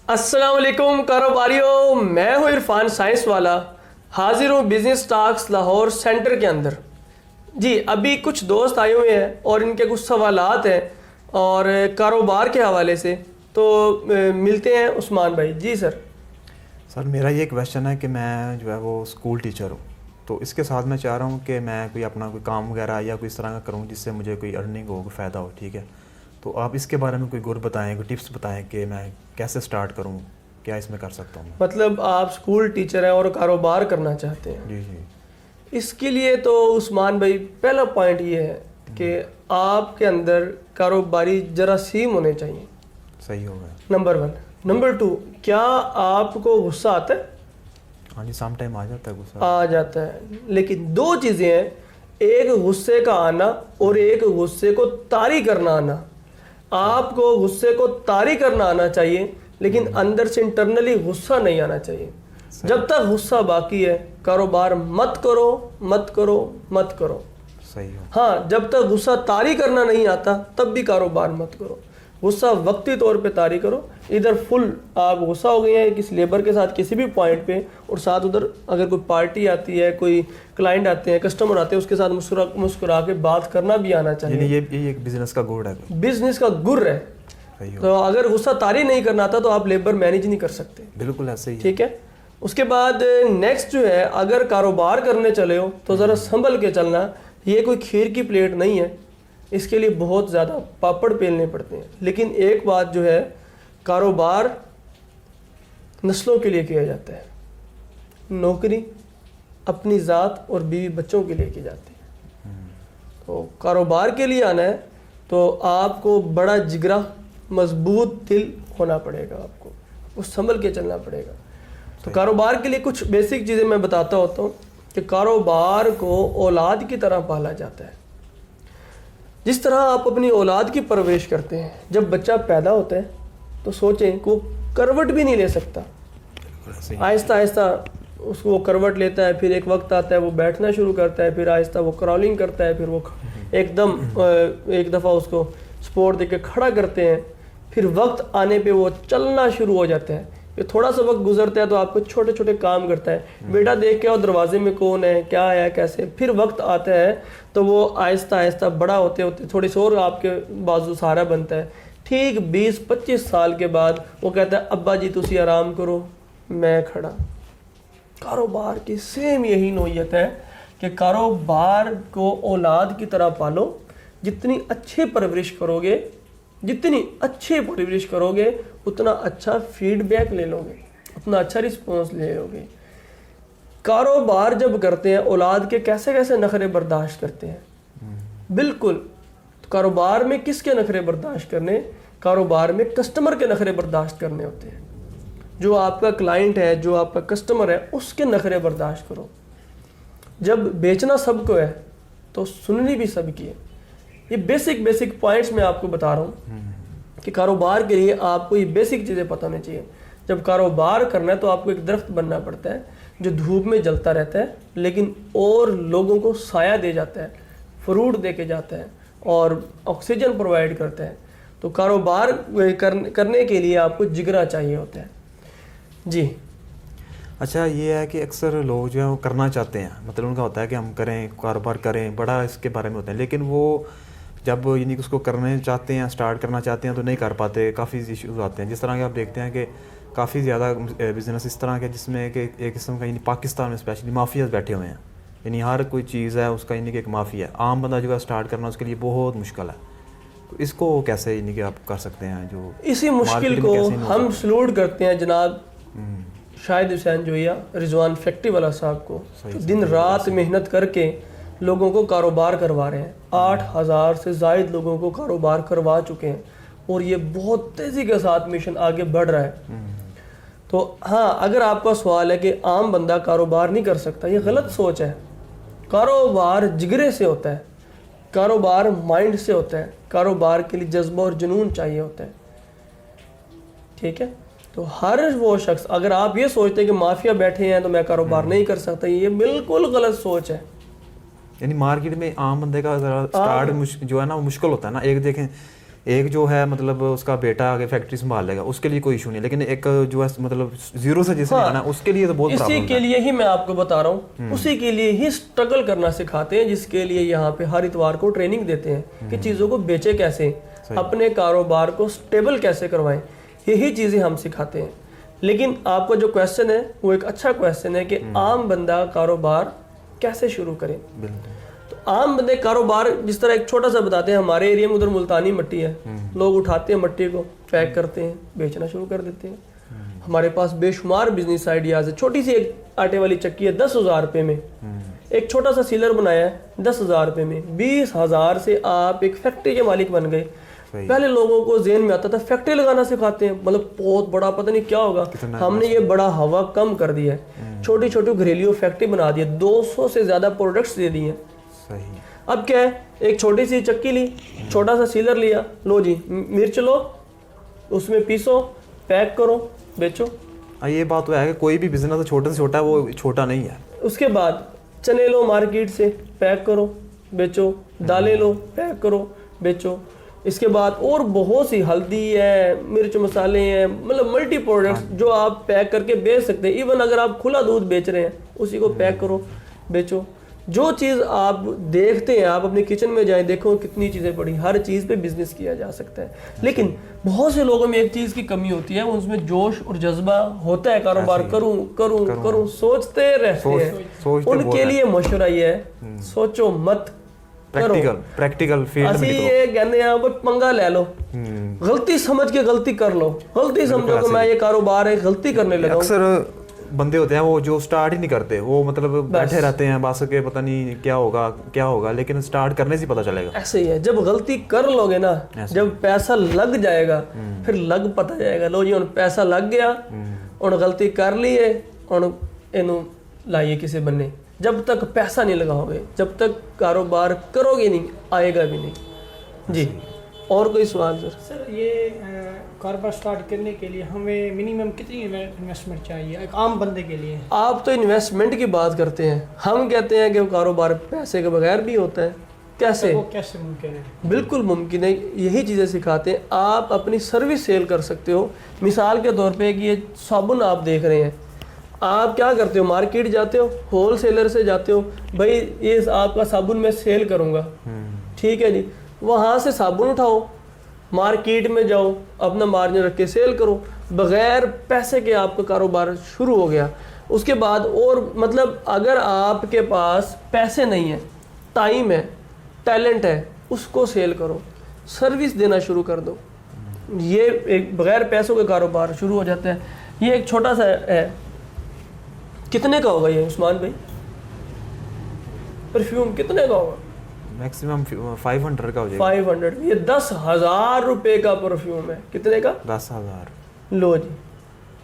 السلام علیکم کاروباریوں، میں ہوں عرفان سائنس والا، حاضر ہوں بزنس ٹاکس لاہور سینٹر کے اندر۔ جی ابھی کچھ دوست آئے ہوئے ہیں اور ان کے کچھ سوالات ہیں اور کاروبار کے حوالے سے، تو ملتے ہیں عثمان بھائی۔ جی سر میرا یہ کویشچن ہے کہ میں جو ہے وہ اسکول ٹیچر ہوں، تو اس کے ساتھ میں چاہ رہا ہوں کہ میں کوئی اپنا کوئی کام وغیرہ یا کوئی اس طرح کا کروں جس سے مجھے کوئی ارننگ ہو، کوئی فائدہ ہو، ٹھیک ہے؟ تو آپ اس کے بارے میں کوئی گر بتائیں، کوئی ٹپس بتائیں کہ میں کیسے سٹارٹ کروں، کیا اس میں کر سکتا ہوں؟ مطلب آپ اسکول ٹیچر ہیں اور کاروبار کرنا چاہتے ہیں؟ جی جی۔ اس کے لیے تو عثمان بھائی پہلا پوائنٹ یہ ہے کہ آپ کے اندر کاروباری جراثیم ہونے چاہیے۔ صحیح ہوگا۔ نمبر 1۔ نمبر 2، کیا آپ کو غصہ آتا ہے؟ ہاں جی، سم ٹائم آ جاتا ہے غصہ۔ آ جاتا ہے، لیکن دو چیزیں ہیں، ایک غصے کا آنا اور ایک غصے کو طاری کرنا آنا۔ آپ کو غصے کو طاری کرنا آنا چاہیے، لیکن اندر سے انٹرنلی غصہ نہیں آنا چاہیے۔ جب تک غصہ باقی ہے کاروبار مت کرو مت کرو مت کرو۔ صحیح ہو۔ ہاں، جب تک غصہ طاری کرنا نہیں آتا تب بھی کاروبار مت کرو۔ غصہ وقتی طور پہ طاری کرو، ادھر فل آپ غصہ ہو گئے ہیں کسی لیبر کے ساتھ کسی بھی پوائنٹ پہ، اور ساتھ ادھر اگر کوئی پارٹی آتی ہے، کوئی کلائنٹ آتے ہیں، کسٹمر آتے ہیں، اس کے ساتھ مسکرا کے بات کرنا بھی آنا چاہیے۔ یعنی یہ ایک بزنس کا گوڑ ہے، بزنس کا گر ہے۔ تو اگر غصہ طاری نہیں کرنا آتا تو آپ لیبر مینیج نہیں کر سکتے۔ بالکل ایسے ہی، ٹھیک ہے۔ اس کے بعد نیکسٹ جو ہے، اگر کاروبار کرنے چلے ہو تو ذرا سنبھل کے چلنا۔ یہ کوئی کھیر کی پلیٹ نہیں ہے، اس کے لیے بہت زیادہ پاپڑ بیلنے پڑتے ہیں۔ لیکن ایک بات جو ہے، کاروبار نسلوں کے لیے کیا جاتا ہے، نوکری اپنی ذات اور بیوی بچوں کے لیے کی جاتی ہے۔ تو کاروبار کے لیے آنا ہے تو آپ کو بڑا جگرا، مضبوط دل ہونا پڑے گا، آپ کو وہ سنبھل کے چلنا پڑے گا۔ تو کاروبار کے لیے کچھ بیسک چیزیں میں بتاتا ہوتا ہوں کہ کاروبار کو اولاد کی طرح پالا جاتا ہے۔ جس طرح آپ اپنی اولاد کی پرورش کرتے ہیں، جب بچہ پیدا ہوتا ہے تو سوچیں کہ وہ کروٹ بھی نہیں لے سکتا، آہستہ آہستہ اس کو وہ کروٹ لیتا ہے، پھر ایک وقت آتا ہے وہ بیٹھنا شروع کرتا ہے، پھر آہستہ وہ کرالنگ کرتا ہے، پھر وہ ایک دفعہ اس کو سپورٹ دے کے کھڑا کرتے ہیں، پھر وقت آنے پہ وہ چلنا شروع ہو جاتا ہے۔ پھر تھوڑا سا وقت گزرتا ہے تو آپ کو چھوٹے چھوٹے کام کرتا ہے، بیٹا دیکھ کے اور دروازے میں کون ہے، کیا ہے، کیسے۔ پھر وقت آتا ہے تو وہ آہستہ آہستہ بڑا ہوتے ہوتے تھوڑی سی اور آپ کے بازو سہارا بنتا ہے۔ ٹھیک 20-25 سال کے بعد وہ کہتا ہے ابا جی تسی آرام کرو، میں کھڑا۔ کاروبار کی سیم یہی نوعیت ہے کہ کاروبار کو اولاد کی طرح پالو۔ جتنی اچھی پرورش کرو گے، جتنی اچھی پرورش کرو گے، اتنا اچھا فیڈ بیک لے لو گے، اتنا اچھا رسپانس لے لو گے۔ کاروبار جب کرتے ہیں اولاد کے کیسے کیسے نخرے برداشت کرتے ہیں، بالکل۔ تو کاروبار میں کس کے نخرے برداشت کرنے؟ کاروبار میں کسٹمر کے نخرے برداشت کرنے ہوتے ہیں۔ جو آپ کا کلائنٹ ہے، جو آپ کا کسٹمر ہے، اس کے نخرے برداشت کرو۔ جب بیچنا سب کو ہے تو سننی بھی سب کی ہے۔ یہ بیسک پوائنٹس میں آپ کو بتا رہا ہوں کہ کاروبار کے لیے آپ کو یہ بیسک چیزیں پتہ ہونی چاہیے۔ جب کاروبار کرنا ہے تو آپ کو ایک درخت بننا پڑتا ہے جو دھوپ میں جلتا رہتا ہے لیکن اور لوگوں کو سایہ دے جاتا ہے، فروٹ دے کے جاتا ہے اور آکسیجن پرووائڈ کرتا ہے۔ تو کاروبار کرنے کے لیے آپ کو جگرا چاہیے ہوتا ہے۔ جی اچھا، یہ ہے کہ اکثر لوگ جو ہے وہ کرنا چاہتے ہیں، مطلب ان کا ہوتا ہے کہ ہم کریں، کاروبار کریں، بڑا اس کے بارے میں ہوتا ہے، لیکن وہ جب یعنی کہ اس کو کرنے چاہتے ہیں، سٹارٹ کرنا چاہتے ہیں تو نہیں کر پاتے، کافی ایشوز آتے ہیں۔ جس طرح کہ آپ دیکھتے ہیں کہ کافی زیادہ بزنس اس طرح کے جس میں کہ ایک قسم کا یعنی پاکستان میں اسپیشلی مافیاز بیٹھے ہوئے ہیں، یعنی ہر کوئی چیز ہے اس کا یعنی کہ ایک مافیا ہے۔ عام بندہ جو ہے سٹارٹ کرنا اس کے لیے بہت مشکل ہے، تو اس کو کیسے یعنی کہ آپ کر سکتے ہیں؟ جو اسی مشکل کو ہم سلوٹ کرتے ہیں جناب شاہد حسین جویا، رضوان فیکٹری والا صاحب کو، دن رات محنت کر کے لوگوں کو کاروبار کروا رہے ہیں۔ 8,000 سے زائد لوگوں کو کاروبار کروا چکے ہیں اور یہ بہت تیزی کے ساتھ مشن آگے بڑھ رہا ہے۔ تو ہاں، اگر آپ کا سوال ہے کہ عام بندہ کاروبار نہیں کر سکتا، یہ غلط سوچ ہے۔ کاروبار جگرے سے ہوتا ہے، کاروبار مائنڈ سے ہوتا ہے، کاروبار کے لیے جذبہ اور جنون چاہیے ہوتا ہے۔ ٹھیک ہے؟ تو ہر وہ شخص، اگر آپ یہ سوچتے ہیں کہ مافیا بیٹھے ہیں تو میں کاروبار نہیں کر سکتا، یہ بالکل غلط سوچ ہے۔ یعنی مارکیٹ میں عام بندے کا ذرا سٹارٹ جو ہے نا وہ مشکل ہوتا ہے نا۔ ایک دیکھیں ایک جو ہے مطلب اس کا بیٹا آگے فیکٹری سنبھال لے گا, اس کے لیے کوئی ایشو نہیں, لیکن ایک جو ہے مطلب زیرو سے جس نے آنا اس کے لیے تو بہت پرابلم ہے. اسی کے لیے ہی میں آپ کو بتا رہا ہوں, اسی کے لیے ہی اسٹرگل کرنا سکھاتے ہیں, جس کے لیے یہاں پہ ہر اتوار کو ٹریننگ دیتے ہیں کہ چیزوں کو بیچے کیسے, اپنے کاروبار کو سٹیبل کیسے کروائیں, یہی چیزیں ہم سکھاتے ہیں. لیکن آپ کا جو کویسچن ہے وہ ایک اچھا کویسچن ہے کہ عام بندہ کاروبار کیسے شروع کرے. تو عام بندے کاروبار جس طرح ایک چھوٹا سا بتاتے ہیں, ہمارے ایریا میں ادھر ملتانی مٹی ہے, لوگ اٹھاتے ہیں مٹی کو, پیک کرتے ہیں, بیچنا شروع کر دیتے ہیں. ہمارے پاس بے شمار بزنس آئیڈیاز ہے. چھوٹی سی ایک آٹے والی چکی ہے 10,000 روپے میں, ایک چھوٹا سا سیلر بنایا ہے 10,000 روپے میں, 20,000 سے آپ ایک فیکٹری کے مالک بن گئے. پہلے لوگوں کو ذہن میں آتا تھا فیکٹری لگانا سکھاتے ہیں, مطلب بہت بڑا پتہ نہیں کیا ہوگا. ہم نے یہ بڑا ہوا کم کر دیا ہے, چھوٹی چھوٹی گھریلو فیکٹری بنا دی ہے, 200 سے زیادہ پروڈکٹس دے دیے ہیں. اب کیا ہے, ایک چھوٹی سی چکی لی, چھوٹا سا سیلر لیا, لو جی مرچ لو, اس میں پیسو, پیک کرو, بیچو. یہ بات تو ہے کہ کوئی بھی بزنس چھوٹے سے چھوٹا ہے وہ چھوٹا نہیں ہے. اس کے بعد چنے لو مارکیٹ سے, پیک کرو, بیچو. دالیں لو, پیک کرو, بیچو. اس کے بعد اور بہت سی ہلدی ہے, مرچ مسالے ہیں, مطلب ملٹی پروڈکٹس جو آپ پیک کر کے بیچ سکتے ہیں. ایون اگر آپ کھلا دودھ بیچ رہے ہیں اسی کو پیک کرو, بیچو. جو چیز آپ دیکھتے ہیں, آپ اپنے کچن میں جائیں, دیکھو کتنی چیزیں پڑی, ہر چیز پہ بزنس کیا جا سکتا ہے. لیکن بہت سے لوگوں میں ایک چیز کی کمی ہوتی ہے, ان میں جوش اور جذبہ ہوتا ہے, کاروبار کروں کروں کروں سوچتے رہتے ہیں. ان کے لیے مشورہ یہ ہے, سوچو مت, پریکٹیکل فیلڈ میں یہ کہتے ہیں پنگا لے لو, غلطی سمجھ کے غلطی کر لو, غلطی سمجھو کہ میں یہ کاروبار ہے غلطی کرنے لگا ہوں. اکثر بندے ہوتے ہیں وہ جو سٹارٹ ہی نہیں کرتے, وہ مطلب بیٹھے رہتے ہیں بس کہ پتہ نہیں کیا ہوگا, لیکن سٹارٹ کرنے سے پتہ چلے گا. ایسے ہی ہے, جب غلطی کر لو گے نا, جب پیسہ لگ جائے گا پھر لگ پتہ جائے گا, لو جی پیسہ لگ گیا, اور غلطی کر لی ہے, اور اینو لائیے کسی بننے. جب تک پیسہ نہیں لگاؤ گے, جب تک کاروبار کرو گے نہیں, آئے گا بھی نہیں. جی اور کوئی سوال سر؟ یہ کاروبار سٹارٹ کرنے کے لیے ہمیں منیمم کتنی انویسٹمنٹ چاہیے ایک عام بندے کے لیے؟ آپ تو انویسٹمنٹ کی بات کرتے ہیں, ہم کہتے ہیں کہ کاروبار پیسے کے بغیر بھی ہوتا ہے. کیسے؟ وہ کیسے ممکن ہے؟ بالکل ممکن ہے, یہی چیزیں سکھاتے ہیں. آپ اپنی سروس سیل کر سکتے ہو. مثال کے طور پہ کہ یہ صابن آپ دیکھ رہے ہیں, آپ کیا کرتے ہو, مارکیٹ جاتے ہو, ہول سیلر سے جاتے ہو, بھائی یہ آپ کا صابن میں سیل کروں گا, ٹھیک ہے جی, وہاں سے صابن اٹھاؤ, مارکیٹ میں جاؤ, اپنا مارجن رکھ کے سیل کرو. بغیر پیسے کے آپ کا کاروبار شروع ہو گیا. اس کے بعد اور مطلب اگر آپ کے پاس پیسے نہیں ہیں, ٹائم ہے, ٹیلنٹ ہے, اس کو سیل کرو, سروس دینا شروع کر دو. یہ ایک بغیر پیسوں کا کاروبار شروع ہو جاتا ہے. یہ ایک چھوٹا سا ہے, کتنے کا ہوگا یہ عثمان بھائی؟ پرفیوم کتنے کا ہوگا؟ میکسیمم 500 کا ہو جائے گا. 500. یہ 10,000 روپے کا پرفیوم ہے. کتنے کا؟ 10,000. لو جی.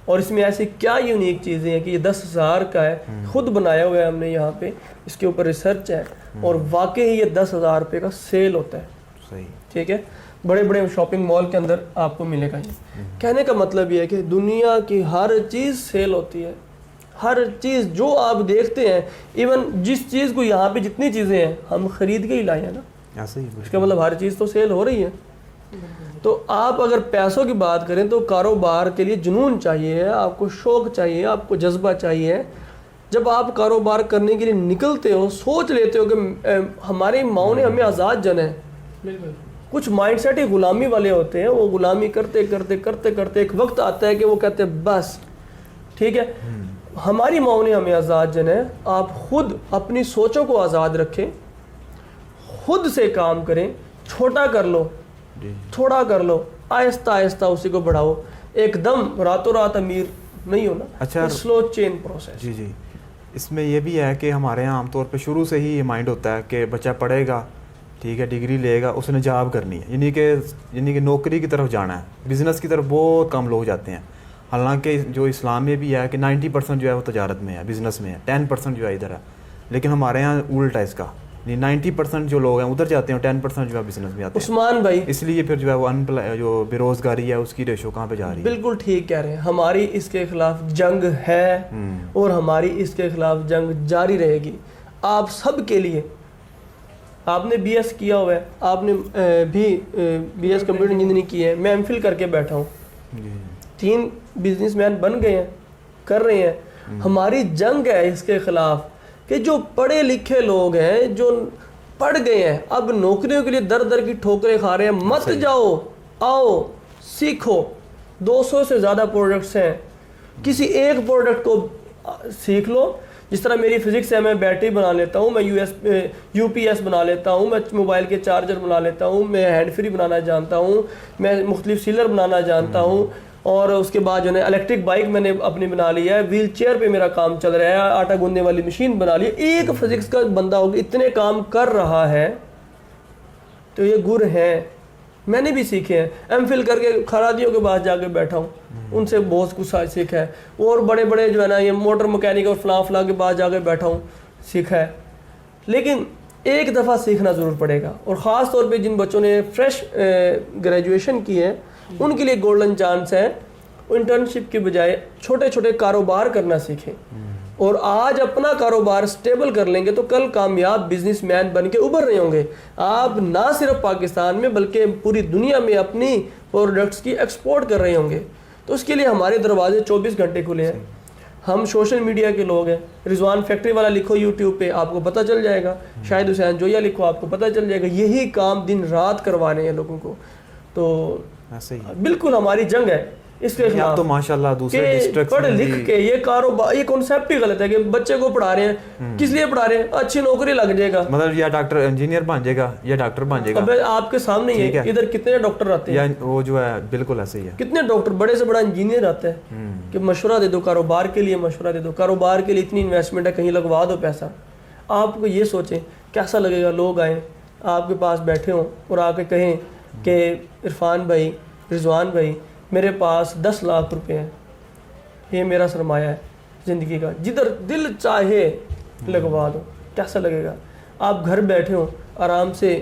اور اس میں ایسی کیا یونیک چیزیں ہیں کہ یہ 10,000 کا ہے, خود بنایا ہوا ہے ہم نے یہاں پہ, اس کے اوپر ریسرچ ہے, اور واقعی یہ 10,000 روپے کا سیل ہوتا ہے. صحیح, ٹھیک ہے, بڑے بڑے شاپنگ مال کے اندر آپ کو ملے گا. یہ کہنے کا مطلب یہ ہے کہ دنیا کی ہر چیز سیل ہوتی ہے. ہر چیز جو آپ دیکھتے ہیں, ایون جس چیز کو یہاں پہ جتنی چیزیں ہیں ہم خرید کے ہی لائے ہیں نا, اس کا مطلب ہر چیز تو سیل ہو رہی ہے. تو آپ اگر پیسوں کی بات کریں تو کاروبار کے لیے جنون چاہیے, آپ کو شوق چاہیے, آپ کو جذبہ چاہیے. جب آپ کاروبار کرنے کے لیے نکلتے ہو, سوچ لیتے ہو کہ ہماری ماؤں نے ہمیں آزاد جنا ہے. کچھ مائنڈ سیٹ ہی غلامی والے ہوتے ہیں, وہ غلامی کرتے کرتے کرتے کرتے ایک وقت آتا ہے کہ وہ کہتے ہیں بس ٹھیک ہے. ہماری ماؤں نے ہمیں آزاد جنا ہے. آپ خود اپنی سوچوں کو آزاد رکھیں, خود سے کام کریں, چھوٹا کر لو, تھوڑا کر لو, آہستہ آہستہ اسی کو بڑھاؤ. ایک دم راتوں رات امیر نہیں ہونا. اچھا, سلو چین پروسیس. جی جی, اس میں یہ بھی ہے کہ ہمارے یہاں عام طور پہ شروع سے ہی یہ مائنڈ ہوتا ہے کہ بچہ پڑھے گا, ٹھیک ہے, ڈگری لے گا, اس نے جاب کرنی ہے, یعنی کہ نوکری کی طرف جانا ہے. بزنس کی طرف بہت کم لوگ جاتے ہیں. حالانکہ جو اسلام میں بھی ہے کہ 90% جو ہے وہ تجارت میں ہے, بزنس میں ہے, 10% جو ہے ادھر ہے. لیکن ہمارے یہاں الٹا اس کا, 90% جو لوگ ہیں ادھر جاتے ہیں, 10% جو ہے بزنس میں آتے ہیں. عثمان بھائی, اس لیے پھر جو ہے وہ جو بے روزگاری ہے اس کی ریشو کہاں پہ جا رہی ہے. بالکل ٹھیک کہہ رہے ہیں. ہماری اس کے خلاف جنگ ہے, اور ہماری اس کے خلاف جنگ جاری رہے گی. آپ سب کے لیے آپ نے BS کیا ہوا ہے, آپ نے بھی BS کمپیوٹر انجینئرنگ کی ہے, میں MPhil کر کے بیٹھا ہوں, 3 بزنس مین بن گئے ہیں, کر رہے ہیں. ہماری جنگ ہے اس کے خلاف کہ جو پڑھے لکھے لوگ ہیں, جو پڑھ گئے ہیں, اب نوکریوں کے لیے در در کی ٹھوکریں کھا رہے ہیں. مت جاؤ, آؤ سیکھو, 200 سے زیادہ پروڈکٹس ہیں, کسی ایک پروڈکٹ کو سیکھ لو. جس طرح میری فزکس ہے, میں بیٹری بنا لیتا ہوں, میں UPS بنا لیتا ہوں, میں موبائل کے چارجر بنا لیتا ہوں, میں ہینڈ فری بنانا جانتا ہوں, میں مختلف سیلر بنانا جانتا ہوں, اور اس کے بعد جو ہے الیکٹرک بائک میں نے اپنی بنا لی ہے, ویل چیئر پہ میرا کام چل رہا ہے, آٹا گوندنے والی مشین بنا لی. ایک فزکس کا بندہ ہوگا اتنے کام کر رہا ہے, تو یہ گر ہیں. میں نے بھی سیکھے ہیں, MPhil کر کے خرادیوں کے پاس جا کے بیٹھا ہوں, ان سے بہت کچھ سیکھا ہے. اور بڑے بڑے جو ہے نا یہ موٹر مکینک اور فلاں کے پاس جا کے بیٹھا ہوں, سیکھا ہے. لیکن ایک دفعہ سیکھنا ضرور پڑے گا, اور خاص طور پہ جن بچوں نے فریش گریجویشن کی ہے ان کے لیے گولڈن چانس ہے. انٹرنشپ کے بجائے چھوٹے چھوٹے کاروبار کرنا سیکھیں, اور آج اپنا کاروبار سٹیبل کر لیں گے تو کل کامیاب بزنس مین بن کے ابھر رہے ہوں گے. آپ نہ صرف پاکستان میں بلکہ پوری دنیا میں اپنی پروڈکٹس کی ایکسپورٹ کر رہے ہوں گے. تو اس کے لیے ہمارے دروازے 24 گھنٹے کھلے ہیں. ہم سوشل میڈیا کے لوگ ہیں. رضوان فیکٹری والا لکھو YouTube پہ, آپ کو پتہ چل جائے گا. شاہد حسین جویا لکھو, آپ کو پتہ چل جائے گا. یہی کام دن رات کروانے ہیں لوگوں کو. تو بالکل ہماری جنگ ہے اس کے خلاف. تو ماشاءاللہ دوسرے ڈسٹرکٹس پڑھ لکھ کے یہ کاروبار, یہ کانسیپٹ ہی غلط ہے کہ بچے کو پڑھا رہے ہیں, کس لیے پڑھا رہے ہیں؟ اچھی نوکری لگ جائے گا, مطلب یا ڈاکٹر انجینئر بن جائے گا یا ڈاکٹر بن جائے گا. اب آپ کے سامنے ہی ہے, ادھر کتنے ڈاکٹر آتے ہیں, وہ جو ہے بالکل ایسے ہی ہے, کتنے ڈاکٹر, بڑے سے بڑا انجینئر آتا ہے کہ مشورہ دے دو, کاروبار کے لیے مشورہ دے دو, کاروبار کے لیے اتنی انویسٹمنٹ ہے, کہیں لگوا دو پیسہ. آپ کو یہ سوچیں کیسا لگے گا, لوگ آئیں آپ کے پاس بیٹھے ہوں اور آ کے کہیں کہ عرفان بھائی, رضوان بھائی, میرے پاس 10 لاکھ روپے ہیں, یہ میرا سرمایہ ہے زندگی کا, جدھر دل چاہے لگوا دو. کیسا لگے گا؟ آپ گھر بیٹھے ہوں آرام سے,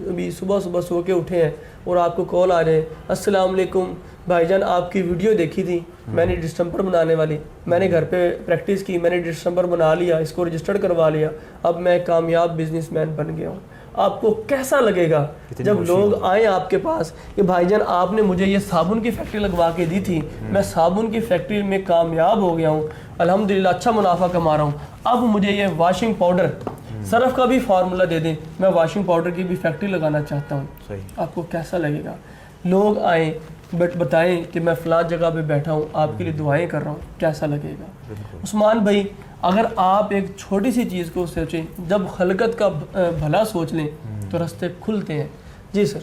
ابھی صبح سو کے اٹھے ہیں اور آپ کو کال آ جائے, السلام علیکم بھائی جان, آپ کی ویڈیو دیکھی تھی, میں نے ڈسٹمبر بنانے والی, میں نے گھر پہ پریکٹس کی, میں نے ڈسٹمبر بنا لیا, اس کو رجسٹرڈ کروا لیا, اب میں کامیاب بزنس مین بن گیا ہوں. آپ کو کیسا لگے گا جب لوگ آئیں آپ کے پاس کہ بھائی جان آپ نے مجھے یہ صابن کی فیکٹری لگوا کے دی تھی, میں صابن کی فیکٹری میں کامیاب ہو گیا ہوں, الحمدللہ اچھا منافع کما رہا ہوں, اب مجھے یہ واشنگ پاؤڈر, سرف کا بھی فارمولا دے دیں, میں واشنگ پاؤڈر کی بھی فیکٹری لگانا چاہتا ہوں. آپ کو کیسا لگے گا؟ لوگ آئیں بتائیں کہ میں فلاں جگہ پہ بیٹھا ہوں, آپ کے لیے دعائیں کر رہا ہوں, کیسا لگے گا؟ عثمان بھائی, اگر آپ ایک چھوٹی سی چیز کو سوچیں, جب خلقت کا بھلا سوچ لیں تو راستے کھلتے ہیں. جی سر,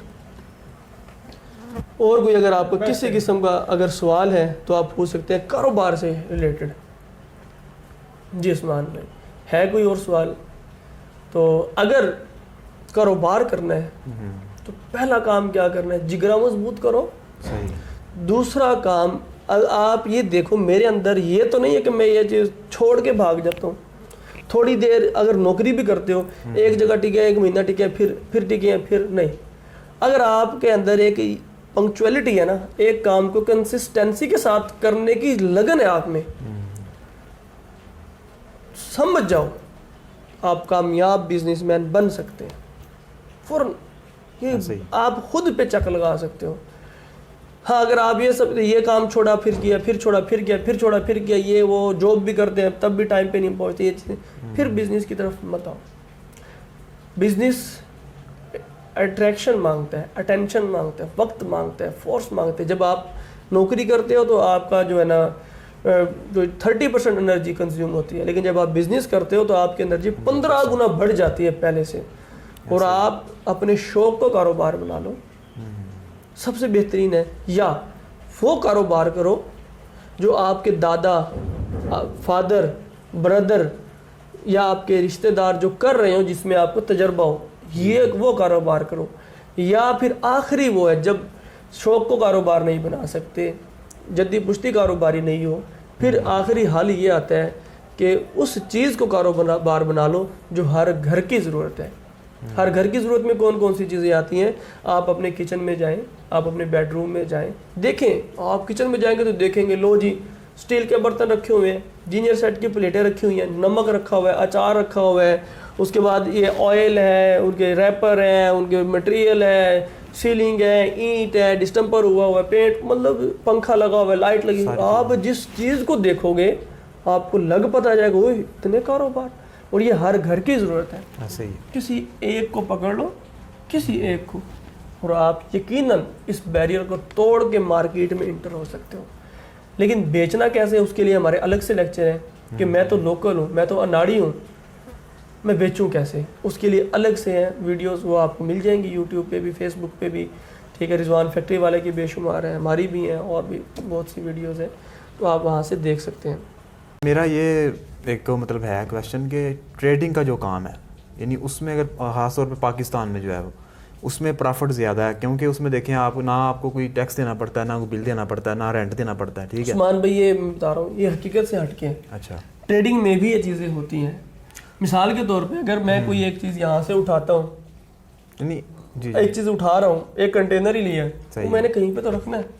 اور کوئی اگر آپ کو کسی قسم کا اگر سوال ہے تو آپ پوچھ سکتے ہیں کاروبار سے ریلیٹڈ. جی عثمان بھائی, ہے کوئی اور سوال؟ تو اگر کاروبار کرنا ہے تو پہلا کام کیا کرنا ہے؟ جگرا مضبوط کرو. دوسرا کام, آپ یہ دیکھو میرے اندر یہ تو نہیں ہے کہ میں یہ چیز چھوڑ کے بھاگ جاتا ہوں. تھوڑی دیر اگر نوکری بھی کرتے ہو, ایک جگہ ٹکے, 1 مہینہ ٹکے, پھر ٹکے, پھر نہیں. اگر آپ کے اندر ایک پنکچویلٹی ہے نا, ایک کام کو کنسسٹنسی کے ساتھ کرنے کی لگن ہے آپ میں, سمجھ جاؤ آپ کامیاب بزنس مین بن سکتے ہیں فوراً. یہ آپ خود پہ چک لگا سکتے ہو. ہاں اگر آپ یہ کام چھوڑا, پھر کیا, پھر چھوڑا, پھر کیا, پھر چھوڑا, پھر کیا, یہ وہ جاب بھی کرتے ہیں تب بھی ٹائم پہ نہیں پہنچتے, یہ چیزیں, پھر بزنس کی طرف مت آؤ. بزنس اٹریکشن مانگتا ہے, اٹینشن مانگتا ہے, وقت مانگتا ہے, فورس مانگتا ہے. جب آپ نوکری کرتے ہو تو آپ کا جو ہے نا جو 30% انرجی کنزیوم ہوتی ہے, لیکن جب آپ بزنس کرتے ہو تو آپ کی انرجی 15 گنا بڑھ جاتی ہے پہلے سے. اور آپ اپنے شوق کو کاروبار بنا لو, سب سے بہترین ہے. یا وہ کاروبار کرو جو آپ کے دادا, فادر, بردر یا آپ کے رشتہ دار جو کر رہے ہوں, جس میں آپ کو تجربہ ہو, یہ وہ کاروبار کرو. یا پھر آخری وہ ہے جب شوق کو کاروبار نہیں بنا سکتے, جدی پشتی کاروباری نہیں ہو, پھر آخری حل یہ آتا ہے کہ اس چیز کو کاروبار بنا لو جو ہر گھر کی ضرورت ہے. ہر گھر کی ضرورت میں کون کون سی چیزیں آتی ہیں؟ آپ اپنے کچن میں جائیں, آپ اپنے بیڈ روم میں جائیں, دیکھیں. آپ کچن میں جائیں گے تو دیکھیں گے, لو جی اسٹیل کے برتن رکھے ہوئے ہیں, جینئر سیٹ کی پلیٹیں رکھی ہوئی ہیں, نمک رکھا ہوا ہے, اچار رکھا ہوا ہے, اس کے بعد یہ آئل ہے, ان کے ریپر ہیں, ان کے مٹیریل ہے, سیلنگ ہے, اینٹ ہے, ڈسٹمپر ہوا ہے, پینٹ, مطلب پنکھا لگا ہوا ہے, لائٹ لگی. آپ جس چیز کو دیکھو گے آپ کو لگ پتہ جائے گا وہ اتنے کاروبار, اور یہ ہر گھر کی ضرورت ہے. ایسے ہی کسی ایک کو پکڑ لو, کسی ایک کو, اور آپ یقیناً اس بیریئر کو توڑ کے مارکیٹ میں انٹر ہو سکتے ہو. لیکن بیچنا کیسے, اس کے لیے ہمارے الگ سے لیکچر ہیں کہ میں تو لوکل ہوں, میں تو اناڑی ہوں, میں بیچوں کیسے, اس کے لیے الگ سے ہیں ویڈیوز, وہ آپ کو مل جائیں گی یوٹیوب پہ بھی, فیس بک پہ بھی. ٹھیک ہے, رضوان فیکٹری والے کی بے شمار ہیں, ہماری بھی ہیں, اور بھی بہت سی ویڈیوز ہیں, تو آپ وہاں سے دیکھ سکتے ہیں. میرا یہ ایک مطلب ہے کویشچن کہ ٹریڈنگ کا جو کام ہے, یعنی اس میں اگر خاص طور پہ پاکستان میں جو ہے اس میں پرافٹ زیادہ ہے, کیونکہ اس میں دیکھیں آپ نہ آپ کو کوئی ٹیکس دینا پڑتا ہے, نہ کوئی بل دینا پڑتا ہے, نہ رینٹ دینا پڑتا ہے. ٹھیک ہے عثمان بھائی, یہ میں بتا رہا ہوں, یہ حقیقت سے ہٹ کے ہے. اچھا, ٹریڈنگ میں بھی یہ چیزیں ہوتی ہیں. مثال کے طور پہ اگر میں کوئی ایک چیز یہاں سے اٹھاتا ہوں, یعنی جی ایک چیز اٹھا رہا ہوں, ایک کنٹینر ہی لیا, تو میں نے کہیں پہ تو رکھنا ہے.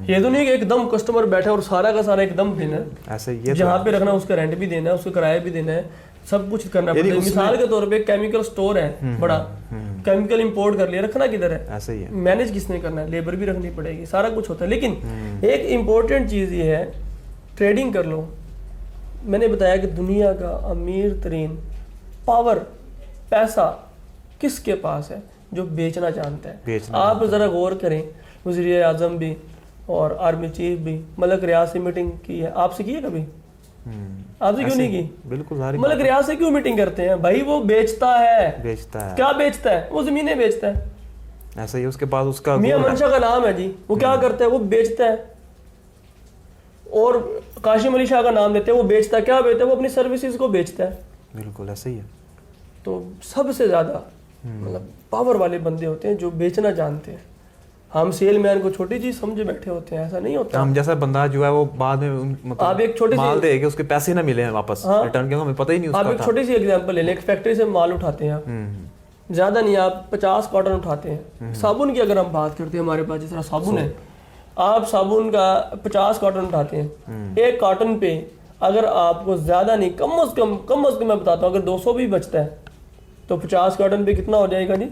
یہ تو نہیں کہ ایک دم کسٹمر بیٹھا اور سارا کا سارا ایک دم دینا ہے. ایسے یہ جہاں پہ رکھنا ہے اس کا رینٹ بھی دینا ہے, اس کا کرایہ بھی دینا ہے, سب کچھ کرنا پڑتا ہے. مثال کے طور پہ ایک کیمیکل سٹور ہے بڑا, کیمیکل امپورٹ کر لیا, رکھنا کدھر ہے, ایسے ہی ہے, مینیج کس نے کرنا ہے, لیبر بھی رکھنی پڑے گی, سارا کچھ ہوتا ہے. لیکن ایک امپورٹنٹ چیز یہ ہے, ٹریڈنگ کر لو. میں نے بتایا کہ دنیا کا امیر ترین پاور, پیسہ کس کے پاس ہے, جو بیچنا جانتا ہے. آپ ذرا غور کریں, وزیر اعظم بھی اور آرمی چیف بھی ملک ریاض سے میٹنگ کی ہے, آپ سے کی ہے کبھی؟ آپ سے کیوں نہیں کی؟ بالکل ملک ریاض سے کیوں میٹنگ کرتے ہیں بھائی؟ وہ بیچتا ہے. کیا بیچتا ہے؟ وہ زمینیں بیچتا ہے. ایسا ہی اس کے پاس اس کا میاں منشا کا نام ہے جی, وہ کیا کرتا ہے؟ وہ بیچتا ہے. اور قاسم علی شاہ کا نام لیتے ہیں, وہ بیچتا ہے. کیا بیچتا ہے؟ وہ اپنی سروسز کو بیچتا ہے. بالکل ایسا ہی ہے. تو سب سے زیادہ مطلب پاور والے بندے ہوتے ہیں جو بیچنا جانتے ہیں. ہم سیل مین کو چھوٹی چیز سمجھے بیٹھے ہوتے ہیں, ایسا نہیں ہوتا. ہم جیسا بندہ جو ہے وہ بعد میں آپ ایک چھوٹی مال دے کہ اس کے پیسے نہ ملے واپس ریٹرن, کیونکہ ہمیں پتہ ہی نہیں اس کا. آپ ایک چھوٹی سی ایگزامپل لے لیں, ایک فیکٹری سے مال اٹھاتے ہیں آپ, زیادہ نہیں, آپ 50 کارٹن اٹھاتے ہیں. صابن کی اگر ہم بات کرتے ہیں, ہمارے پاس جس طرح صابن ہے, آپ صابن کا 50 کارٹن اٹھاتے ہیں. ایک کارٹن پہ اگر آپ کو زیادہ نہیں, کم از کم میں بتاتا ہوں, اگر 200 بھی بچتا ہے تو 50 کارٹن پہ کتنا ہو جائے گا جی؟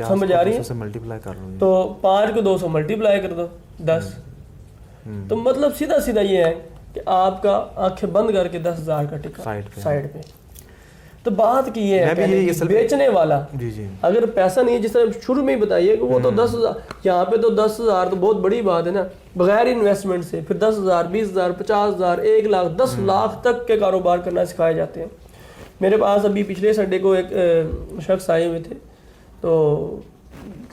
سمجھ آ رہی ہے؟ تو 5 کو 200 ملٹیپلائی کر دو 10. تو مطلب سیدھا یہ ہے کہ آپ کا آنکھیں بند کر کے 10,000 کا ٹکا سائڈ پہ. تو بات کی یہ ہے بیچنے والا اگر پیسہ نہیں ہے, جس طرح شروع میں ہی بتائیے کہ وہ تو 10,000, یہاں پہ تو 10,000 تو بہت بڑی بات ہے نا, بغیر انویسٹمنٹ سے. پھر 10,000, 20,000, 50,000, 1 لاکھ, 10 لاکھ تک کے کاروبار کرنا سکھائے جاتے ہیں. میرے پاس ابھی پچھلے سنڈے کو ایک شخص آئے ہوئے تھے, تو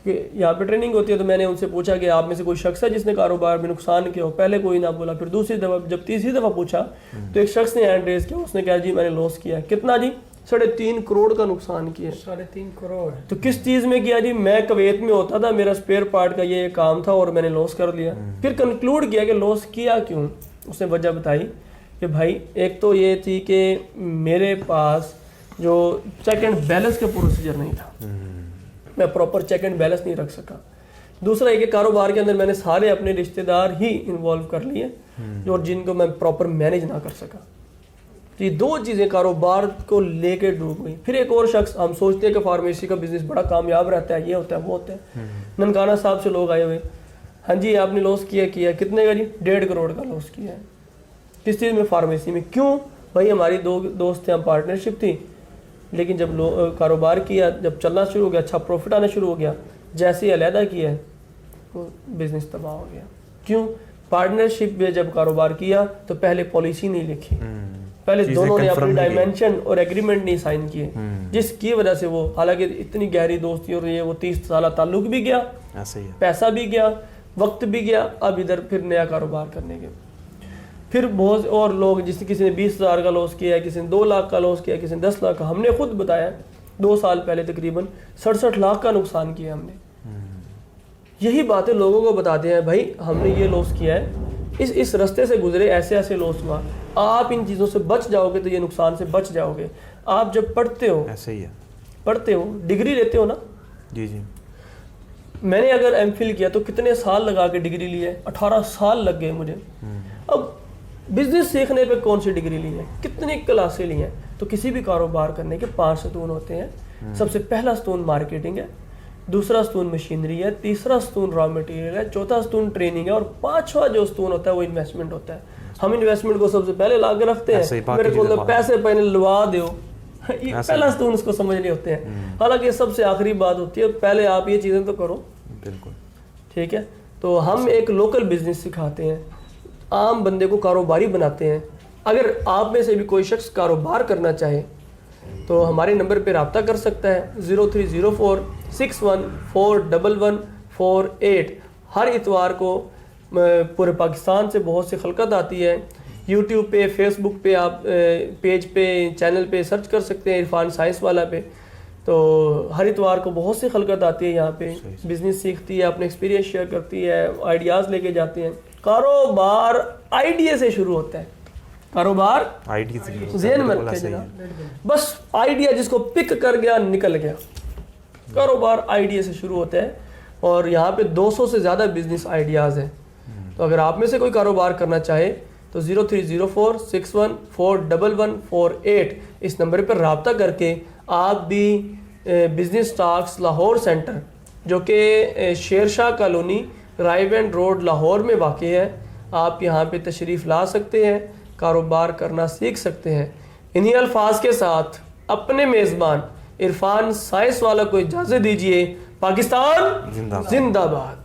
یہاں پہ ٹریننگ ہوتی ہے, تو میں نے ان سے پوچھا کہ آپ میں سے کوئی شخص ہے جس نے کاروبار میں نقصان کیا ہو؟ پہلے کوئی نہ بولا. پھر دوسری دفعہ جب تیسری دفعہ پوچھا تو ایک شخص نے ہینڈ ریز کیا, اس نے کہا جی میں نے لاس کیا. کتنا جی؟ 3.5 کروڑ کا نقصان کیا. 3.5 کروڑ. تو کس چیز میں کیا جی؟ میں کویت میں ہوتا تھا, میرا اسپیئر پارٹ کا یہ کام تھا اور میں نے لاس کر لیا. پھر کنکلوڈ کیا کہ لاس کیا کیوں, اس نے وجہ بتائی کہ بھائی ایک تو یہ تھی کہ میرے پاس جو چیک اینڈ بیلنس کا پروسیجر نہیں تھا, میں پراپر چیک اینڈ بیلنس نہیں رکھ سکا. دوسرا یہ کہ کاروبار کے اندر میں نے سارے اپنے رشتہ دار ہی انوالو کر لیے اور جن کو میں پراپر مینیج نہ کر سکا. یہ 2 چیزیں کاروبار کو لے کے ڈوب گئی. پھر ایک اور شخص, ہم سوچتے ہیں کہ فارمیسی کا بزنس بڑا کامیاب رہتا ہے, یہ ہوتا ہے وہ ہوتا ہے. ننکانہ صاحب سے لوگ آئے ہوئے, ہاں جی آپ نے لاس کیا کتنے کا جی؟ 1.5 کروڑ کا لاس کیا ہے. کس چیز میں؟ فارمیسی میں. کیوں بھائی؟ ہماری 2 دوست تھے, ہم پارٹنرشپ تھی, لیکن جب کاروبار کیا, جب چلنا شروع ہو گیا, اچھا پروفٹ آنا شروع ہو گیا, جیسے ہی علیحدہ کیا ہے وہ بزنس تباہ ہو گیا. کیوں؟ پارٹنرشپ میں جب کاروبار کیا تو پہلے پالیسی نہیں لکھی, پہلے دونوں نے اپنی ڈائمینشن اور ایگریمنٹ نہیں سائن کیے, جس کی وجہ سے وہ, حالانکہ اتنی گہری دوستی اور یہ وہ 30 سالہ تعلق بھی گیا, پیسہ بھی گیا, وقت بھی گیا. اب ادھر پھر نیا کاروبار کرنے کے پھر بہت اور لوگ, جس کسی نے 20,000 کا لاس کیا ہے, کسی نے 2 لاکھ کا لاس کیا, کسی نے 10 لاکھ کا. ہم نے خود بتایا 2 سال پہلے تقریباً 67 لاکھ کا نقصان کیا ہم نے. یہی باتیں لوگوں کو بتاتے ہیں بھائی ہم نے یہ لاس کیا ہے, اس رستے سے گزرے, ایسے لاس ہوا. آپ ان چیزوں سے بچ جاؤ گے تو یہ نقصان سے بچ جاؤ گے. آپ جب پڑھتے ہو, ایسا ہی ہے, پڑھتے ہو, ڈگری لیتے ہو نا. جی میں نے اگر ایم فل کیا تو کتنے سال لگا کے ڈگری لی ہے؟ 18 سال لگ گئے مجھے. اب بزنس سیکھنے پہ کون سی ڈگری لی ہے, کتنی کلاسیں لی ہیں, تو کسی بھی کاروبار کرنے کے 5 ستون ہوتے ہیں. سب سے پہلا ستون مارکیٹنگ ہے, دوسرا ستون مشینری ہے, تیسرا ستون را مٹیریل ہے, چوتھا ستون ٹریننگ ہے, اور 5واں جو ستون ہوتا ہے وہ انویسٹمنٹ ہوتا ہے. ہم انویسٹمنٹ کو سب سے پہلے لا کے رکھتے ہیں, میرے کو پیسے پہلے لوا دیو, یہ پہلا ستون اس کو سمجھنے ہوتے ہیں. حالانکہ یہ سب سے آخری بات ہوتی ہے, پہلے آپ یہ چیزیں تو کرو. بالکل ٹھیک ہے. تو ہم ایک لوکل بزنس سکھاتے ہیں, عام بندے کو کاروباری بناتے ہیں. اگر آپ میں سے بھی کوئی شخص کاروبار کرنا چاہے تو ہمارے نمبر پہ رابطہ کر سکتا ہے 0304614148. ہر اتوار کو پورے پاکستان سے بہت سی خلقت آتی ہے. یوٹیوب پہ, فیس بک پہ, آپ پیج پہ, چینل پہ سرچ کر سکتے ہیں عرفان سائنس والا پہ. تو ہر اتوار کو بہت سی خلقت آتی ہے یہاں پہ, بزنس سیکھتی ہے, اپنے ایکسپیرینس شیئر کرتی ہے, آئیڈیاز لے کے جاتے ہیں. کاروبار آئیڈیا سے شروع ہوتا ہے. کاروبار ذہن میں رکھے جناب, بس آئیڈیا جس کو پک کر گیا نکل گیا. کاروبار آئیڈیا سے شروع ہوتا ہے, اور یہاں پہ 200 سے زیادہ بزنس آئیڈیاز ہیں. تو اگر آپ میں سے کوئی کاروبار کرنا چاہے تو 0304614148 اس نمبر پر رابطہ کر کے آپ بھی بزنس ٹاکس لاہور سینٹر, جو کہ شیر شاہ کالونی, رائے بینڈ روڈ, لاہور میں واقع ہے, آپ یہاں پہ تشریف لا سکتے ہیں, کاروبار کرنا سیکھ سکتے ہیں. انہی الفاظ کے ساتھ اپنے میزبان عرفان سائنس والا کو اجازت دیجیے. پاکستان زندہ باد.